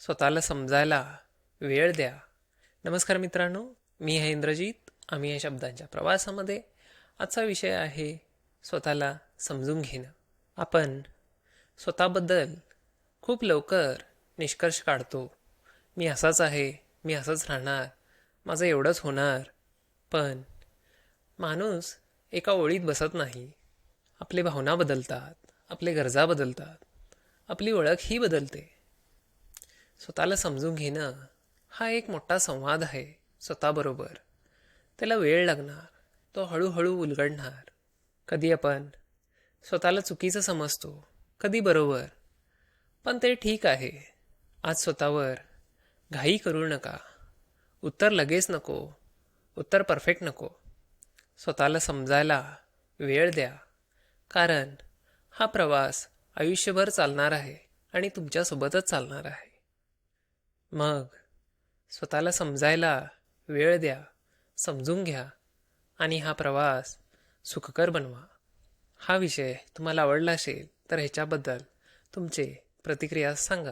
स्वतःला समजायला वेळ द्या. नमस्कार मित्रांनो, मी आहे इंद्रजीत. आम्ही या शब्दांच्या प्रवासामध्ये. आजचा विषय आहे स्वतःला समजून घेणं. आपण स्वतःबद्दल खूप लवकर निष्कर्ष काढतो. मी असाच आहे, मी असंच राहणार, माझं एवढंच होणार. पण माणूस एका ओळीत बसत नाही. आपली भावना बदलतात, आपले गरजा बदलतात, आपली ओळख ही बदलते. स्वतःला समजून घेणं हा एक मोठा संवाद आहे स्वतःबरोबर. त्याला वेळ लागणार, तो हळूहळू उलगडणार. कधी आपण स्वतःला चुकीचं समजतो, कधी बरोबर. पण ते ठीक आहे. आज स्वतःवर घाई करू नका. उत्तर लगेच नको, उत्तर परफेक्ट नको. स्वतःला समजायला वेळ द्या, कारण हा प्रवास आयुष्यभर चालणार आहे आणि तुमच्यासोबतच चालणार आहे. मग स्वतःला समजायला वेळ द्या, समजून घ्या आणि हा प्रवास सुखकर बनवा. हा विषय तुम्हाला आवडला असेल तर ह्याच्याबद्दल तुमचे प्रतिक्रिया सांगा.